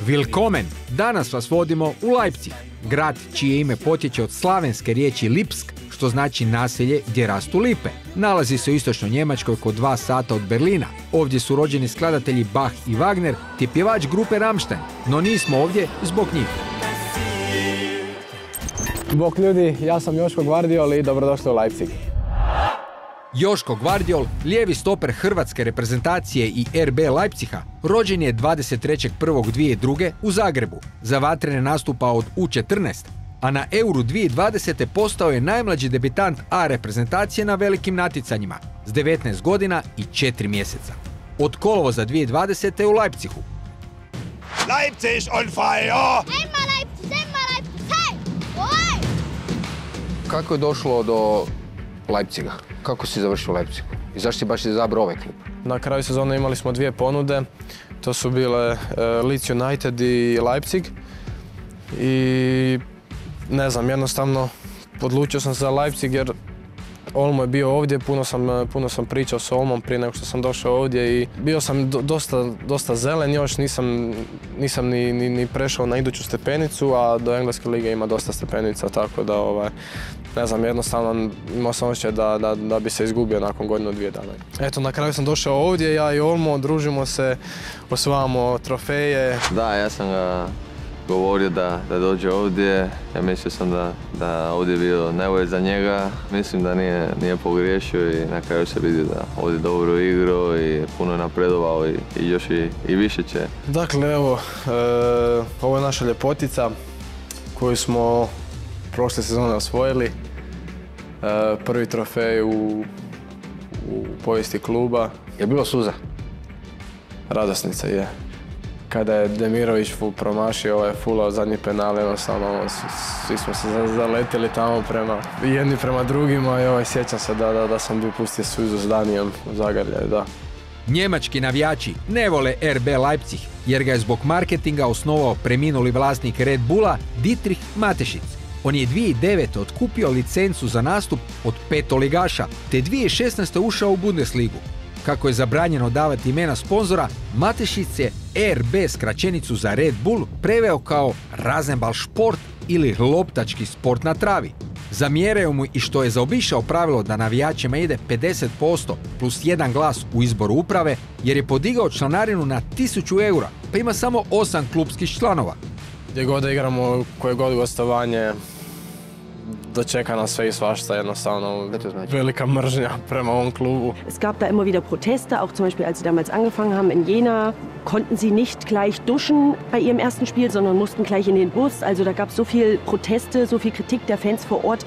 Willkommen! Danas vas vodimo u Leipzig, grad čije ime potječe od slavenske riječi Lipsk, što znači naselje gdje rastu lipe. Nalazi se u istočnoj Njemačkoj oko 2 sata od Berlina. Ovdje su rođeni skladatelji Bach i Wagner te pjevač grupe Rammstein, no nismo ovdje zbog njih. Bok ljudi, ja sam Joško Gvardiol i dobrodošli u Leipzig. Joško Gvardiol, lijevi stoper hrvatske reprezentacije i RB Leipziga, rođen je 23.1.2002. u Zagrebu. Za vatrene nastupa od U14, a na Euru 2020. postao je najmlađi debitant A reprezentacije na velikim natjecanjima s 19 godina i 4 mjeseca. Od kolovoza 2020. u Leipzigu. Leipzig on fire! Kako je došlo do Leipziga? Kako si završio u Leipzigu? I zašto si baš izabrao ovaj klub? Na kraju sezone imali smo 2 ponude. To su bile Leeds United i Leipzig. I ne znam, jednostavno odlučio sam se za Leipzig jer Olmo je bio ovdje, puno sam pričao s Olmom prije nego što sam došao ovdje i bio sam dosta zelen još, nisam ni prešao na iduću stepenicu, a do Engleske lige ima dosta stepenica, tako da ne znam, jednostavno imao sam osjećaj da bi se izgubio nakon godinu, 2 dana. Eto, na kraju sam došao ovdje, ja i Olmo, družimo se, osvajamo trofeje. Da, ja sam ga govorio da dođe ovdje. Ja mislio sam da ovdje je bio najbolje za njega. Mislim da nije pogriješio i na kraju se vidi da ovdje dobro igrao i puno je napredovao i još i više će. Dakle, evo, ovo je naša ljepotica koju smo prošle sezone osvojili. Prvi trofej u povijesti kluba. Je bilo suza? Radosnica je. Kada je Demirović promašio fulao zadnji penal, jednostavno svi smo se zaletili tamo jedni prema drugima i sjećam se da sam bio pustio suzu s Danijem u Zagrljaju, da. Njemački navijači ne vole RB Leipzig jer ga je zbog marketinga osnovao preminuli vlasnik Red Bulla Dietrich Mateschitz. On je 2009. otkupio licencu za nastup od petoligaša te 2016. ušao u Bundesligu. Kako je zabranjeno davati imena sponzora, Mateschitz je RB skraćenicu za Red Bull preveo kao Rasenballsport ili loptački sport na travi. Zamjeraju mu i što je zaobišao pravilo da navijačima ide 50% plus 1 glas u izboru uprave jer je podigao članarinu na 1000 eura, pa ima samo 8 klubskih članova. Gdje god da igramo, koje god gostovanje, dočeka nas sve i svašta, jednostavno velika mržnja prema ovom klubu. Es gab da immer wieder Proteste, auch zum Beispiel als sie damals angefangen haben in Jena, konnten sie nicht gleich duschen bei ihrem ersten Spiel, sondern mussten gleich in den Bus. Also da gab es so viel Proteste, so viel Kritik der Fans vor Ort,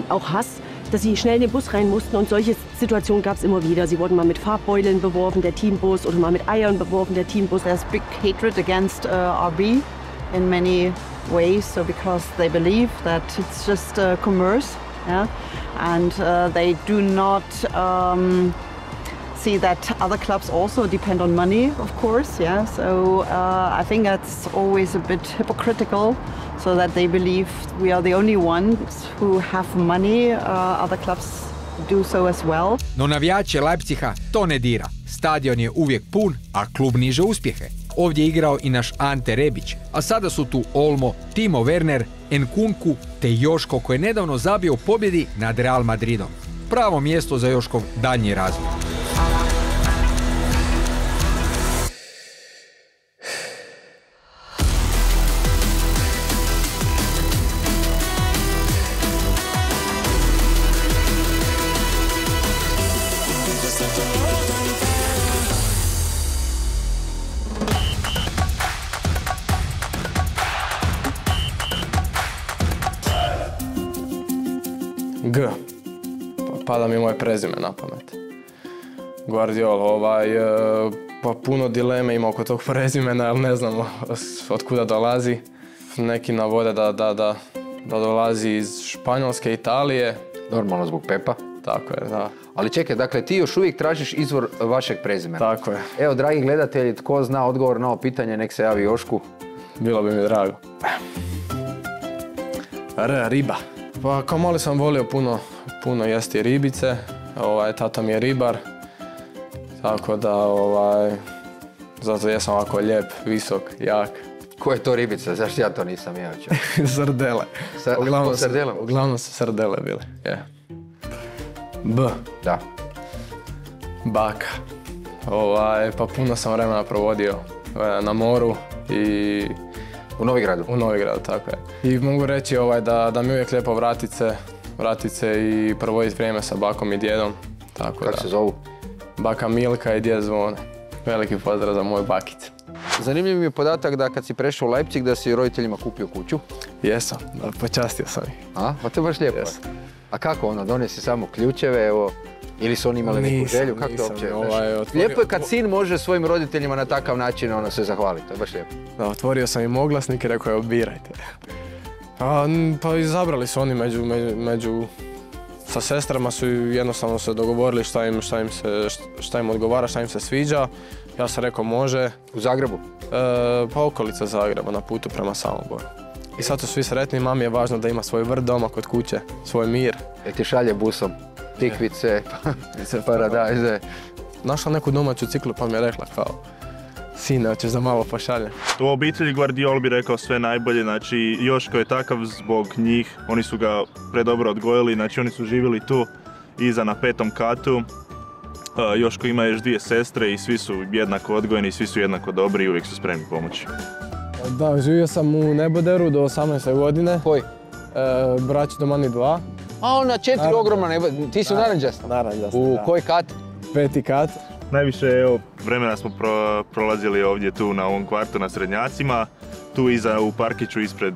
auch Hass, dass sie schnell in den Bus rein mussten und solche Situationen gab es immer wieder. Sie wurden mal mit Farbbeuteln beworfen, der Teambus, oder mal mit Eiern beworfen, der Teambus. There's big hatred against RB in many ways, so because they believe that it's just commerce, yeah, and they do not see that other clubs also depend on money, of course, yeah. So I think that's always a bit hypocritical, so that they believe we are the only ones who have money. Other clubs do so as well. No navijače Leipziga to ne dira. Stadion je uvijek pun, a klub niže uspjehe. Ovdje je igrao i naš Ante Rebić, a sada su tu Olmo, Timo Werner, Nkunku te Joško koji je nedavno zabio u pobjedi nad Real Madridom. Pravo mjesto za Joškov daljnji razvoj. G. Pada mi moje prezime na pamet. Gvardiol, pa puno dileme ima oko tog prezimena, ali ne znam od kuda dolazi. Neki navode da dolazi iz Španjolske, Italije. Normalno zbog Pepa. Tako je, da. Ali čekaj, dakle ti još uvijek tražiš izvor vašeg prezimena. Tako je. Evo, dragi gledatelji, tko zna odgovor na ovo pitanje, nek se javi Jošku. Bilo bi mi drago. Riba. Pa kao mali sam volio puno jesti ribice. Tata mi je ribar. Tako da, zato jesam ovako lijep, visok, jak. Ko je to ribica? Zašto ja to nisam jeo? Sardele. Uglavnom su sardele bile. Yeah. B. Da. Baka. Pa puno sam vremena provodio na moru i... U Novigradu? U Novigradu, tako je. I mogu reći da mi je uvijek lijepo vratit se i provoditi vrijeme sa bakom i djedom. Kako se zovu? Baka Milka i djed Zvone. Veliki pozdrav za moju bakicu. Zanimljiv mi je podatak da kad si prešao u Leipzig da si roditeljima kupio kuću. Jesam, počastio sam ih. Pa to je baš lijepo. Jesam. A kako donesi samo ključeve, evo, ili su oni imali neku želju? Kako to uopće? Lijepo je kad sin može svojim roditeljima na takav način se zahvaliti, to je baš lijepo. Da, otvorio sam im oglasnik i rekao je obirajte. Pa izabrali su oni sa sestrama su jednostavno se dogovorili šta im odgovara, šta im se sviđa. Ja sam rekao može. U Zagrebu? Pa okolica Zagreba, na putu prema Samoboru. I sad su svi sretni, mami je važno da ima svoj vrt doma kod kuće, svoj mir. Ti šalje busom tikvice, paradajze. Našla neku domaću ciklu pa mi je rekla kao, sine, hoćeš da malo pošaljem. U obitelji Guardiol bi rekao sve najbolje, znači Joško je takav zbog njih, oni su ga predobro odgojili, znači oni su živjeli tu iza na 5. katu. Joško ima još 2 sestre i svi su jednako odgojeni, svi su jednako dobri i uvijek su spremni pomoći. Da, živio sam u Neboderu do 18. godine. Koji? Braći Domani 2. A ona 4 ogromna Neboderu, ti su naranđasta? Naranđasta, U koji kat? 5. kat. Najviše vremena smo prolazili ovdje tu na ovom kvartu na Srednjacima, tu iza u parkiću ispred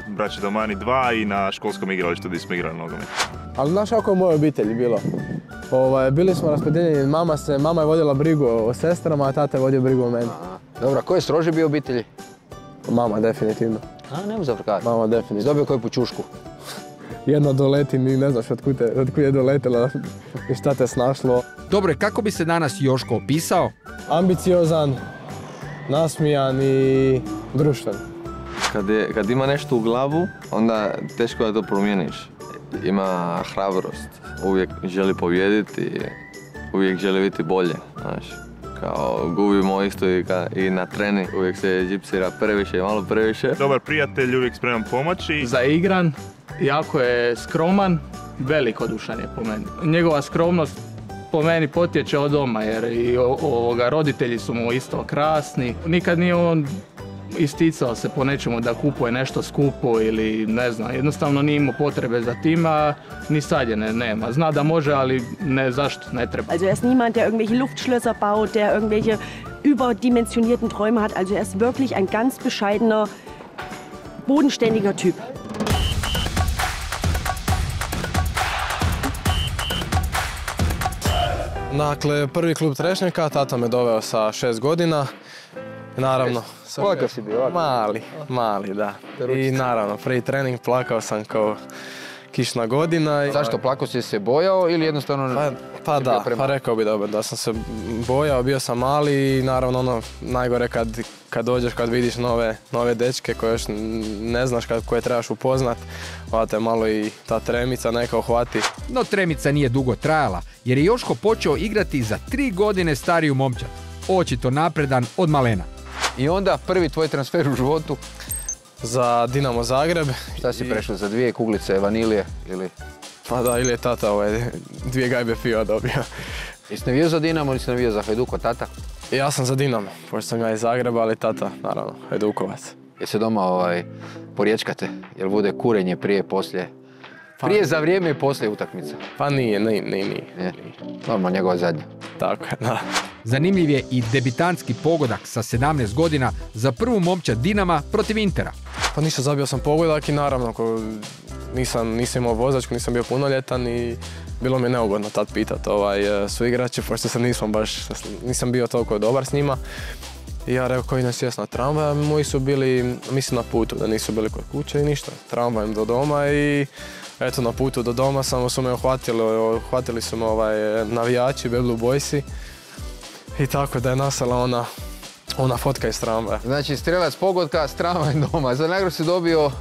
braće Domani 2 i na školskom igralištu gdje smo igrali nogomet. Ali znaš kako je u mojoj obitelji bilo? Bili smo raspodijeljeni, mama je vodila brigu o sestrama, a tata je vodio brigu o meni. Dobro, ko je stroži bio u obitelji? Mama, definitivno. Nemo zafrkati. Mama, definitivno. Dobio koju pučušku? Jedna doleti, ni ne znaš otkud je doletila i šta te snašlo. Dobro, kako bi se danas Joško opisao? Ambiciozan, nasmijan i društven. Kad ima nešto u glavu, onda teško da to promijeniš. Ima hrabrost, uvijek želi pobijediti i uvijek želi biti bolje, znaš. Kao gubimo isto i na trening, uvijek se džipsira previše i malo previše. Dobar prijatelj, uvijek spreman pomoći. Zaigran, jako je skroman, velikodušan je po meni. Njegova skromnost po meni potječe od doma jer i roditelji su mu isto krasni. Nikad nije on isticao se po nečemu da kupuje nešto skupo ili ne znam, jednostavno nije imao potrebe za tim, a ni sad je nema. Zna da može, ali ne, zašto, ne treba. Also er ist niemand, der irgendwelche Luftschlösser baut, der irgendwelche überdimensionierten Träume hat. Also er ist wirklich ein ganz bescheidener, bodenständiger Typ. Dakle, prvi klub Trešnjaka, tata me doveo sa 6 godina. Naravno. Plakao si bio? Mali, da. I naravno, prvi trening plakao sam kao kišna godina. Zašto, plakao si se bojao ili jednostavno... Pa da, pa rekao bi da sam se bojao, bio sam mali i naravno najgore kad dođeš, kad vidiš nove dečke koje još ne znaš koje trebaš upoznat, te malo i ta tremica neka uhvati. No tremica nije dugo trajala jer je Joško počeo igrati za 3 godine stariju momčad, očito napredan od malena. I onda prvi tvoj transfer u životu? Za Dinamo Zagreb. Šta si prešao, za 2 kuglice vanilije ili? Pa da, ili je tata 2 gajbe piva dobio. Jesi navio za Dinamo ili si navio za Hajduko, tata? Ja sam za Dinamo, pošto sam ja iz Zagreba, ali tata, naravno, Hajdukovac. Jesi doma poriječkate? Jel bude kurenje prije, poslije? Prije, za vrijeme i poslije utakmice? Pa nije. Normalno, njegova zadnja. Tako je, da. Zanimljiv je i debitantski pogodak sa 17 godina za prvu momčad Dinama protiv Intera. Pa ništa, zabio sam pogodak i naravno nisam imao vozačku, nisam bio punoljetan i bilo mi je neugodno tad pitat suigrače, pošto nisam bio toliko dobar s njima. I ja rekao koji nas sjest na tramvaj, moji su bili, mislim na putu, da nisu bili kod kuće i ništa. Tramvajem do doma i eto na putu do doma samo su me uhvatili su me navijači, Bad Blue Boysi. I tako da je nastala ona fotka iz tramvaja. Znači strelac pogotka s tramvajem doma. Za nagradu si dobio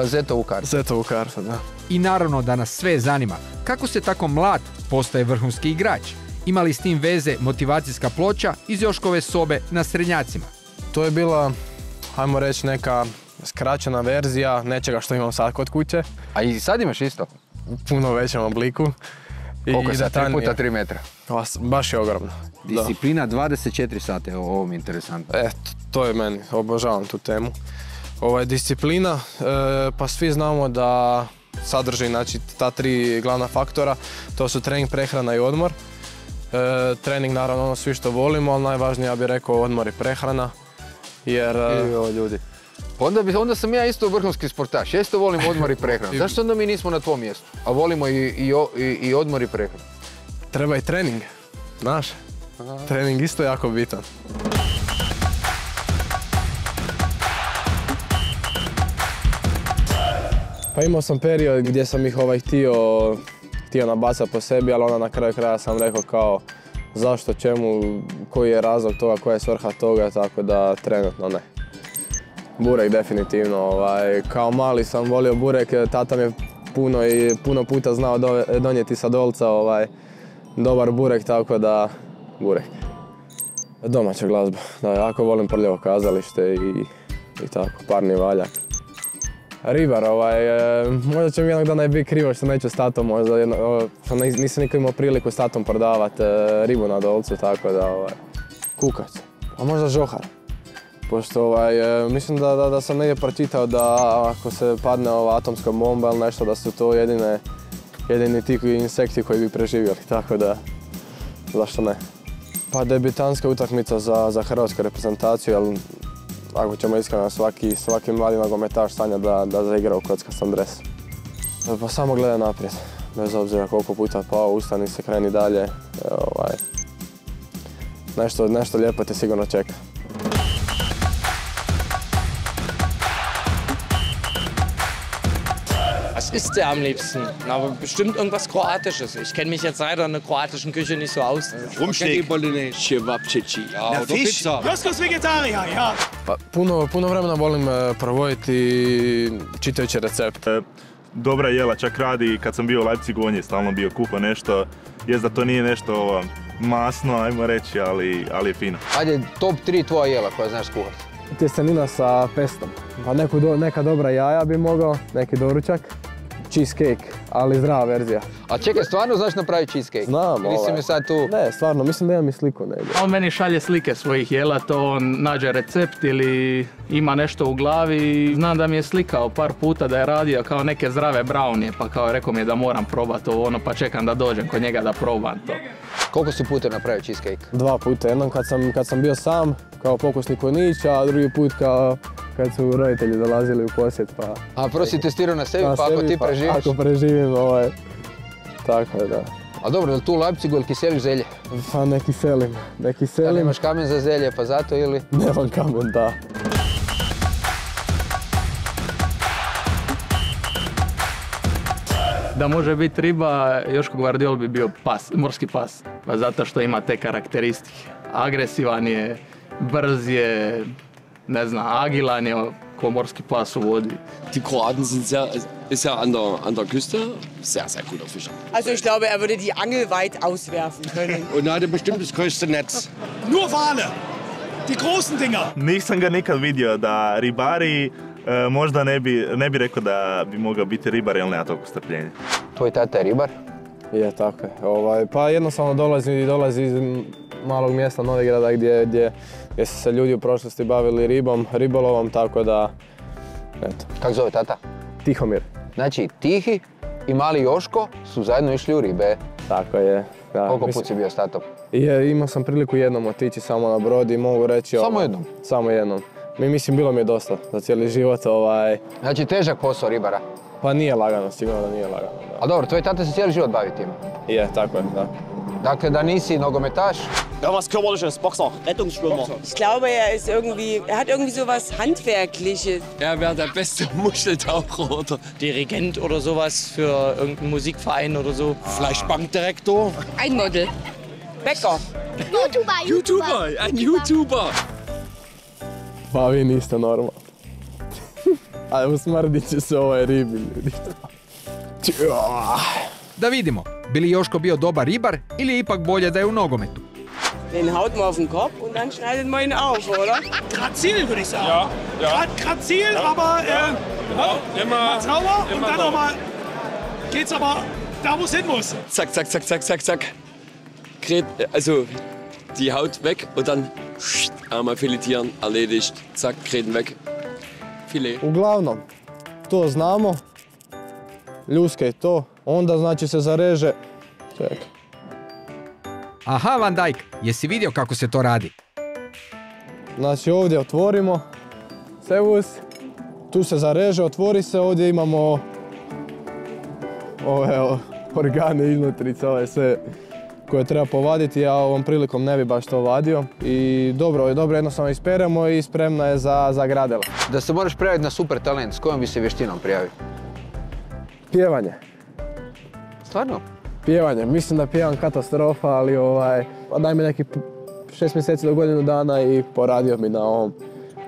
Zetovu kartu. Zetovu kartu, da. I naravno da nas sve zanima kako se tako mlad postaje vrhunski igrač. Ima li s tim veze motivacijska ploča iz Joškove sobe na Srednjacima? To je bila ajmo reći, neka skraćena verzija nečega što imam sad kod kuće. A i sad imaš isto? U puno većem obliku. Koliko je sad? 3 puta 3 metra? Baš je ogromno. Disciplina 24 sata, ovo mi je interesantno. To je meni, obožavam tu temu. Disciplina, pa svi znamo da sadrži, znači, ta 3 glavna faktora. To su trening, prehrana i odmor. Trening, naravno, ono svi što volimo, ali najvažnije, ja bih rekao, odmor i prehrana. Jer... ljudi. Onda sam ja isto vrhunski sportaš, ja isto volim odmor i prehranu. Zašto onda mi nismo na tvom mjestu? A volimo i odmor i prehranu. Treba i trening, znaš. Trening isto jako bitan. Pa imao sam period gdje sam ih htio nabacati po sebi, ali onda na kraju kraja sam rekao kao zašto, čemu, koji je razlog toga, koja je svrha toga, tako da trenutno ne. Burek definitivno, kao mali sam volio burek, tata mi je puno puta znao donijeti sa Dolca dobar burek, tako da burek. Domaća glazba, da, jako volim Prljavo kazalište i tako, Parni valjak. Ribar, možda će mi jednog dana biti krivo što neću s tatom, možda što nisam nikad imao priliku s tatom prodavati ribu na Dolcu, tako da kukac, a možda žohar. Pošto mislim da sam negdje pročitao da ako se padne atomska bomba ili nešto, da su to jedini ti insekti koji bi preživjeli, tako da zašto ne. Pa debitanska utakmica za hrvatsku reprezentaciju, ali ako ćemo iskreno, svaki mladi nogometaš sanja da zaigra u kockastom dresu. Pa samo gledaj naprijed, bez obzira koliko puta pao, ustani se, kreni dalje. Nešto lijepo te sigurno čeka. Was isst der am liebsten? Aber bestimmt irgendwas Kroatisches. Ich kenne mich jetzt leider in der kroatischen Küche nicht so aus. Rumsteak. Cevapcici. Ja, Fisch. Joskos Vegetarier, ja. Pa, puno vremena volim provoditi čitajući recepte. Dobra jela čak radi, kad sam bio u Leipzigu, on je stalno bio kupa nešto. Jest da to nije nešto masno, ajmo reći, ali je fino. Ajde, top 3 tvoja jela koja znaš skuhati. Tjestenina sa pestom. Pa neka dobra jaja bi mogao, neki doručak. Cheesecake, ali zdrava verzija. A čekaj, stvarno znaš napraviti cheesecake? Znam, Nisi mi sad tu... Ne, stvarno, mislim da imam i sliku negdje. On meni šalje slike svojih jela, to on nađe recept ili ima nešto u glavi. Znam da mi je slikao par puta da je radio kao neke zdrave brownie, pa kao rekao mi je da moram probati ovo, pa čekam da dođem kod njega da probam to. Koliko si puta napravio cheesecake? 2 puta, jednom kad sam bio sam, kao pokusni kunić, a drugi put kad su roditelji dolazili u posjet, pa... A prvo si testirao na sebi, pa ako ti preživiš? Ako preživim, tako je, da. A dobro, je li tu u Leipzigu ili kiseliš zelje? Pa ne kiselim. Da nemaš kamen za zelje, pa zato ili? Nemam kamen, da. Da može biti riba, Joško Gvardiol bi bio pas, morski pas. Pa zato što ima te karakteristike. Agresivan je, brz je, ne znam, agilan je, ko morski pas u vodi. Die Kroaten ist ja an der Küste sehr guter Fischer. Also ich glaube, er würde die Angel weit auswerfen können. Und er hatte bestimmt das größte Netz. Nur Wale. Die großen Dinger. Nisam ga nikad vidio da ribari, možda ne bi rekao da bi mogao biti ribar, jer nema toliko strpljenja. Tvoj tata je ribar? Je, tako je. Pa jednostavno dolazi iz malog mjesta Novigrada gdje su se ljudi u prošlosti bavili ribolovom, tako da, eto. Kako zove tata? Tihomir. Znači, Tihi i mali Joško su zajedno išli u ribe. Tako je. Da, koliko put si bio s tatom? Imao sam priliku jednom otići samo na brod i mogu reći... Samo jednom? Samo jednom. Mislim, bilo mi je dosta za cijeli život. Znači, težak posao ribara? Pa nije lagano, sigurno da nije lagano. Da. A dobro, tvoj tata se cijeli život bavi tim? Je, tako je, da. Dakle, da nisi nogometaš? Ja, was Körperliches, Boxer, Rettungsschwimmer. Ich glaube, er hat irgendwie so was Handwerkliches. Er wäre der beste Muscheltaucher oder Dirigent oder sowas für irgendeinen Musikverein oder so. vielleicht Bankdirektor. Ein Model. Bäcker. YouTuber, ein YouTuber. Pa vi niste normalni. A usmrdit će se ribi, ljudi. Da vidimo, bi li Joško bio dobar ribar ili je ipak bolje da je u nogometu? Den haut man auf den Kopf und dann schneidet man ihn auf, oder? Grazil, würde ich sagen. Ja. Grazil, aber immer sauber und dann nochmal geht's aber da, wo es hin muss. Zack, zack, zack, zack, zack, zack. Also die Haut weg und dann einmal filetieren, erledigt. Zack, Gräten weg. Filet. Uglavnom, to znamo. Ljuskaj to. Onda znači se zareže. Čekaj. Aha, Van Dijk, jesi vidio kako se to radi? Znači ovdje otvorimo cevus, tu se zareže, otvori se, ovdje imamo ove organe iznutrice, ove sve koje treba povaditi. Ja ovom prilikom ne bi baš to vadio i dobro, jednostavno isperemo i spremna je za gradele. Da se moraš prijaviti na super talent, s kojom bi se vještinom prijavio? Pjevanje. Stvarno? Pjevanje, mislim da pjevam katastrofa, ali daj mi neki 6 mjeseci do godinu dana i poradio mi na ovom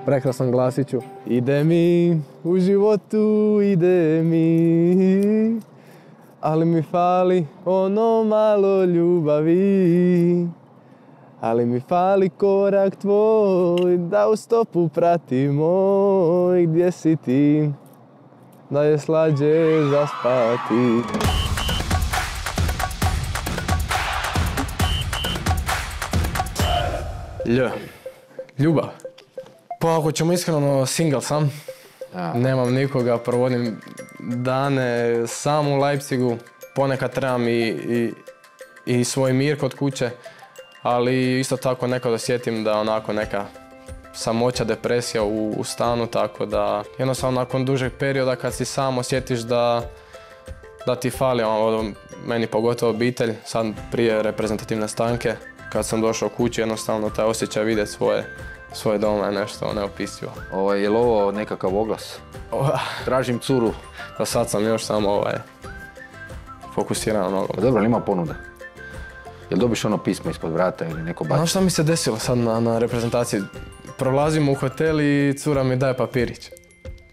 prekrasnom glasiću. Ide mi u životu, ide mi, ali mi fali ono malo ljubavi. Ali mi fali korak tvoj, da u stopu pratimo, gdje si ti, da je slađe zaspati. Ljubav. Pa ako ćemo iskreno, single sam. Nemam nikoga, provodim dane sam u Leipzigu. Ponekad trebam i svoj mir kod kuće, ali isto tako nekad osjetim da onako neka samoća, depresija u stanu, tako da jednostavno nakon dužeg perioda kad si sam osjetiš da ti fali, meni pogotovo obitelj, sad prije reprezentativne stanke, kad sam došao kući, jednostavno taj osjećaj vidjeti svoje doma je nešto neopisivo. Je li ovo nekakav oglas? Tražim curu. Da sad sam još samo fokusiran na nogomet. Dobro, ali ima ponuda? Jel dobiš ono pismo ispod vrata ili neko baci? Znaš šta mi se desilo sad na reprezentaciji? Prolazimo u hotel i cura mi daje papirić.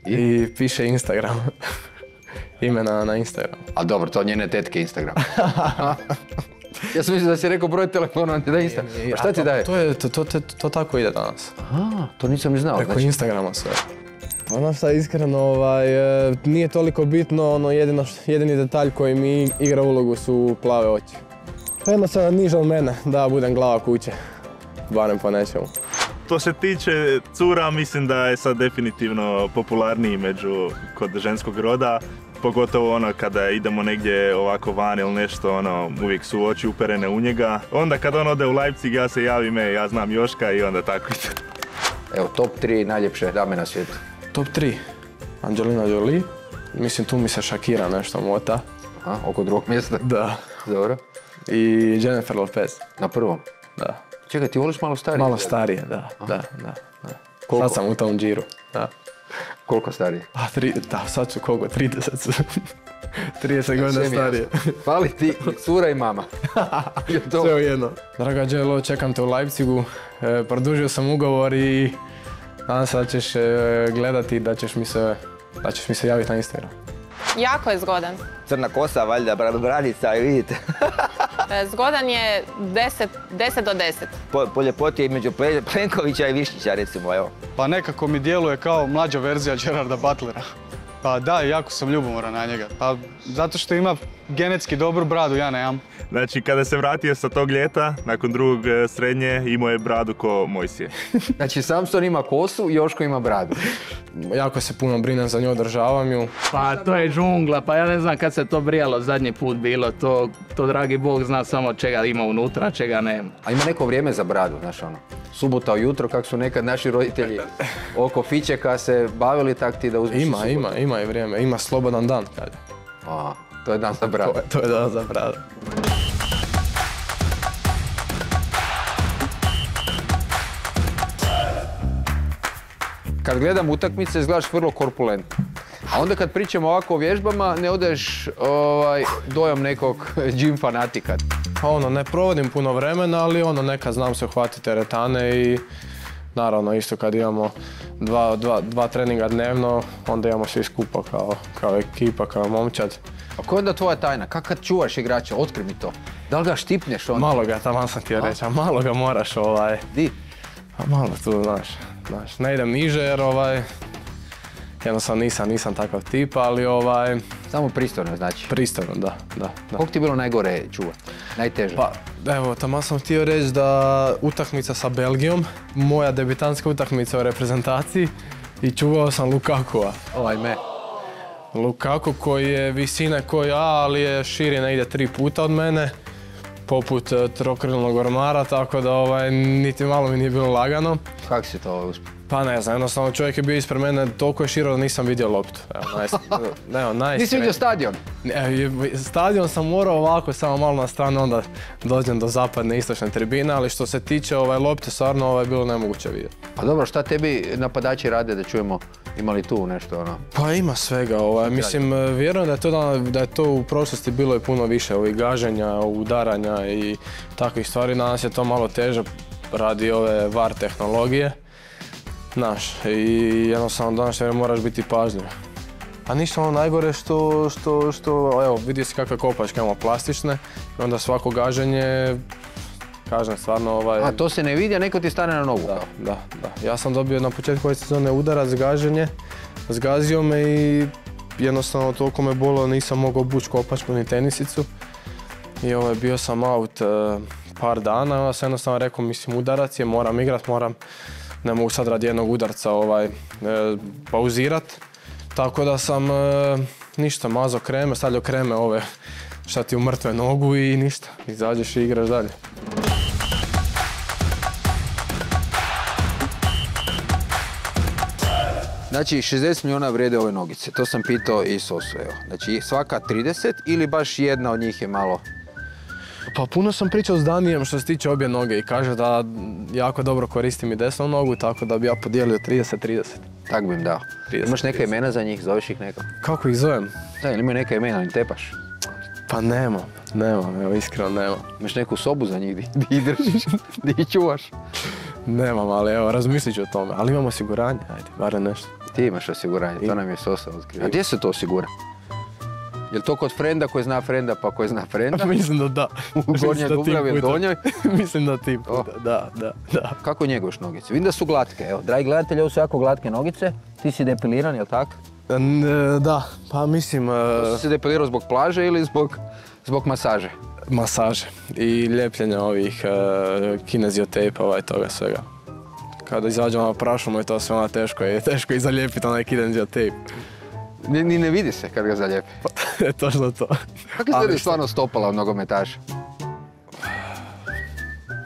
I piše Instagram. Ime na Instagram. A dobro, to njene tetke Instagram. Ja sam mislio da si rekao broj telefona, da Instagram. A šta ti daje? To tako ide danas. Aha, to nisam ni znao. Preko Instagrama sve. Ono šta iskreno, nije toliko bitno, jedini detalj koji mi igra ulogu su plave oči. Jednostavno niža od mene da budem glava kuće, barem po nečemu. To se tiče cura, mislim da je sad definitivno popularniji kod ženskog roda. Pogotovo kada idemo negdje ovako van ili nešto, uvijek su oči uperene u njega. Onda kad on ode u Leipzig, ja se javim, ja znam Joška i onda tako ide. Evo, top 3 najljepše dame na svijetu. Top 3. Angelina Jolie. Mislim, tu mi se Shakira nešto mota. Oko drugog mjesta? Da. Dobro. I Jennifer Lopez. Na prvom? Da. Čekaj, ti voliš malo starije? Malo starije, da. Sad sam u tom džiru. Koliko starije? Sad ću koliko? 30 su. 30 godina starije. Fali ti cura i mama. Sve u jedno. Draga Đelo, čekam te u Leipzigu. Produžio sam ugovor i nadam se da ćeš gledati, da ćeš mi se javiti na Instagram. Jako je zgodan. Crna kosa, valjda, bradica, vidite. Zgodan je 10 do 10. Po ljepoti između Plenkovića i Višnjića, recimo, evo. Pa nekako mi djeluje kao mlađa verzija Gerarda Butlera. Pa da, jako sam ljubomoran na njega. Pa zato što ima genetski dobru bradu, ja nemam. Znači, kada se vratio sa tog ljeta, nakon drugog srednje, imao je bradu ko Mojsije. Znači, Samson ima kosu i Joško ima bradu. Jako se puno brinem za nju, održavam ju. Pa to je džungla, pa ja ne znam kad se to brijalo zadnji put bilo, to dragi Bog zna samo čega ima unutra, čega nema. A ima neko vrijeme za bradu, znaš subota ujutro, kako su nekad naši roditelji oko fićeka se bavili, tak ti da uzmiš subotu. Ima i vrijeme, ima slobodan dan, kad je. To je dan za bradu. To je dan za bradu. Kad gledam utakmice, izgledaš vrlo korpulentno. A onda kad pričamo ovako o vježbama, ne odeš dojam nekog gym fanatika. Ne provodim puno vremena, ali nekad znam se uhvatiti teretane i naravno isto kad imamo dva treninga dnevno, onda imamo svi skupa kao ekipa, kao momčad. A koja je onda tvoja tajna? Kako kad čuvaš igrača? Otkri mi to. Da li ga štipneš onda? Malo ga, tamo sam htio reći, a malo ga moraš Di? A malo tu, znaš, ne idem niže jer jednostavno nisam takav tip, ali Samo pristojno znači? Pristojno, da. Koliko ti je bilo najgore čuvati? Najteže? Pa, evo, tamo sam htio reći da utakmica sa Belgijom, moja debitanska utakmica u reprezentaciji i čuvao sam Lukakua. Lukaku koji je visine koji ali je širi negdje 3 puta od mene, poput trokrilnog ormara, tako da niti malo mi nije bilo lagano. Kako si to uspio? Pa ne znam, jednostavno čovjek je bio ispred mene toliko je širo da nisam vidio loptu. Nisi vidio stadion? Stadion sam morao ovako samo malo na stranu, onda dođem do zapadne istočne tribine, ali što se tiče lopte, stvarno je bilo nemoguće vidjeti. Pa dobro, šta tebi napadači rade da čujemo, ima li tu nešto ono? Pa ima svega, mislim, vjerujem da je to u prošlosti bilo i puno više ovih gaženja, udaranja i takvih stvari. Danas je to malo teže radi ove VAR tehnologije. Znaš, i jednostavno danas moraš biti pažljiv. A ništa ono najgore što evo, vidio si kakve kopačke imamo plastične i onda svako gaženje, kažem stvarno A to se ne vidi, a neko ti stane na nogu? Da. Ja sam dobio na početku ove sezone udarac gaženje, zgazio me i jednostavno toliko me bolilo, nisam mogao obući kopačku ni tenisicu. I bio sam out par dana, onda sam jednostavno rekao, mislim udarac je, moram igrat, ne mogu sad radi jednog udarca pauzirat. Tako da sam ništa, mazao kreme, stavljao kreme ove šta ti u mrtve nogu i ništa, izađeš i igraš dalje. Znači 60 milijuna vrede ove nogice, to sam pitao i Sosu, evo. Znači svaka 30 ili baš jedna od njih je malo? Pa puno sam pričao s Danijem što se tiče obje noge i kaže da jako dobro koristim i desnu nogu, tako da bi ja podijelio 30-30. Tak bi im dao. Imaš neka imena za njih, zoveš ih nekako? Kako ih zovem? Da, ili imaju neka imena, im tepaš? Pa nemam, evo iskreno nemam. Imaš neku sobu za njih di ih držiš, di ih čuvaš? Nemam, ali evo, razmislit ću o tome, ali imam osiguranje, ajde, barem nešto. Ti imaš osiguranje, to nam je Sosa otkrio. A gdje se to osigura? Je li to kod frenda koji zna frenda pa koji zna frenda? Mislim da da. U Gornjoj Dubravi ili Donjoj? Mislim da ti puta, da. Kako njeguješ nogice? Vidim da su glatke, evo. Dragi gledatelji, ovo su jako glatke nogice. Ti si depiliran, je li tako? Da, pa mislim... Si se depilirao zbog plaže ili zbog masaže? Masaže i ljepljenja ovih kineziotejpova i toga svega. Kada izađemo na prašumu je to sve ono teško i zalijepiti onaj kineziotejp. Ni ne vidi se kad ga zalijepi. Točno to. Kako izgledaju stvarno stopala od nogometaša?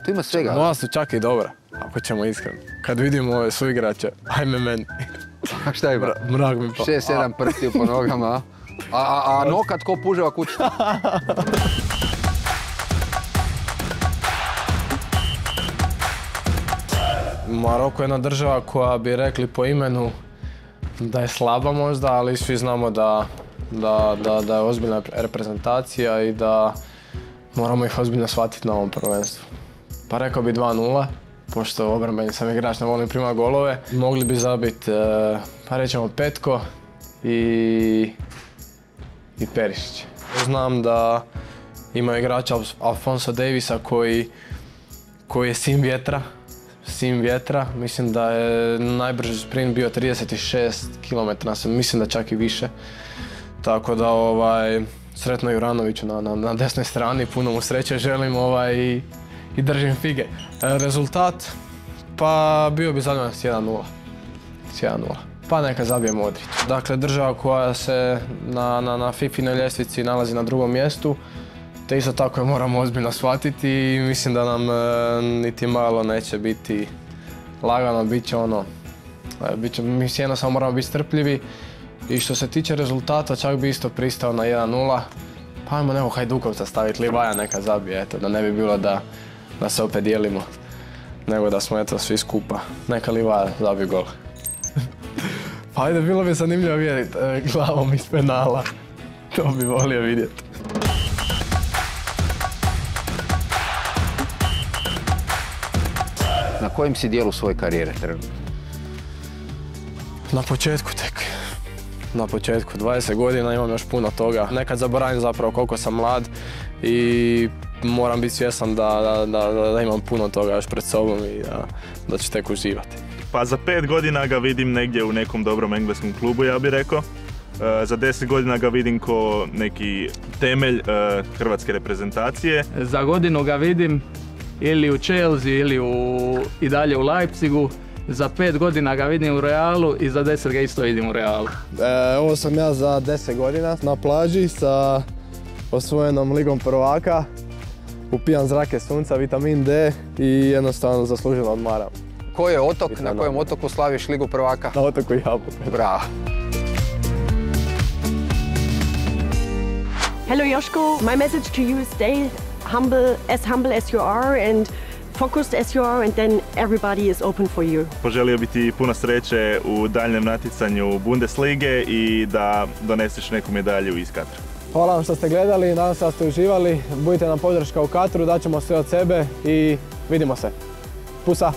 Tu ima svega. Moja su čak i dobra, ako ćemo iskreno. Kad vidimo ove suigrače, ajme meni. A šta ima? Mrak mi pa. 6-7 prstiju po nogama, a nokat ko puževa kućica. Maroko je jedna država koja bi rekli po imenu da je slaba možda, ali svi znamo da je ozbiljna reprezentacija i da moramo ih ozbiljno shvatiti na ovom prvenstvu. Pa rekao bi 2-0, pošto obrambeni sam igrač, ne volim primati golove. Mogli bi zabiti, pa rećemo Petko i Perišić. Znam da ima igrača Alfonso Davisa koji je sin vjetra. Mislim da je najbrži sprint bio 36 km, mislim da čak i više. Tako da sretno Juranoviću na desnoj strani, puno mu sreće želim i držim fige. Rezultat, pa bio bi zadovoljan s 1-0. Pa neka zabije Modrić. Dakle, država koja se na FIFA-inoj ljestvici nalazi na drugom mjestu, te isto tako je moramo ozbiljno shvatiti i mislim da nam niti malo neće biti lagano, bit će mi jednostavno moramo biti strpljivi i što se tiče rezultata čak bi isto pristao na 1-0, pa ajmo neko Hajdukovca staviti, Livaja neka zabije, eto, da ne bi bilo da se opet dijelimo, nego da smo eto svi skupa, neka Livaja zabije gol. Pa ajde, bilo bi zanimljivo vidjeti glavom iz penala, to bi volio vidjeti. Na kojem si dijelu svoje karijere trenutno? Na početku tek. na početku. 20 godina, imam još puno toga. Nekad zaboravim zapravo koliko sam mlad i moram biti svjestan da imam puno toga još pred sobom i da ću tek uživati. Pa za 5 godina ga vidim negdje u nekom dobrom engleskom klubu, ja bih rekao. Za 10 godina ga vidim ko neki temelj hrvatske reprezentacije. Za godinu ga vidim ili u Chelsea ili i dalje u Leipzigu. Za 5 godina ga vidim u Realu i za 10 ga isto vidim u Realu. Ovo sam ja za 10 godina na plaži sa osvojenom ligom prvaka. Upijan zrake sunca, vitamin D i jednostavno zasluženo odmaram. Koji je otok? Na kojem otoku slaviš ligu prvaka? Na otoku Jabuka. Bravo. Hello Joško, my message to you is stay humble as you are and focused as you are, and then everybody is open for you. Poželio bi ti puno sreće u daljnjem natjecanju Bundeslige i da doneseš neku medalju iz Katra. Hvala vam što ste gledali, nadam se da ste uživali. Budite nam podrška u Katru, daćemo sve od sebe i vidimo se. Pusa!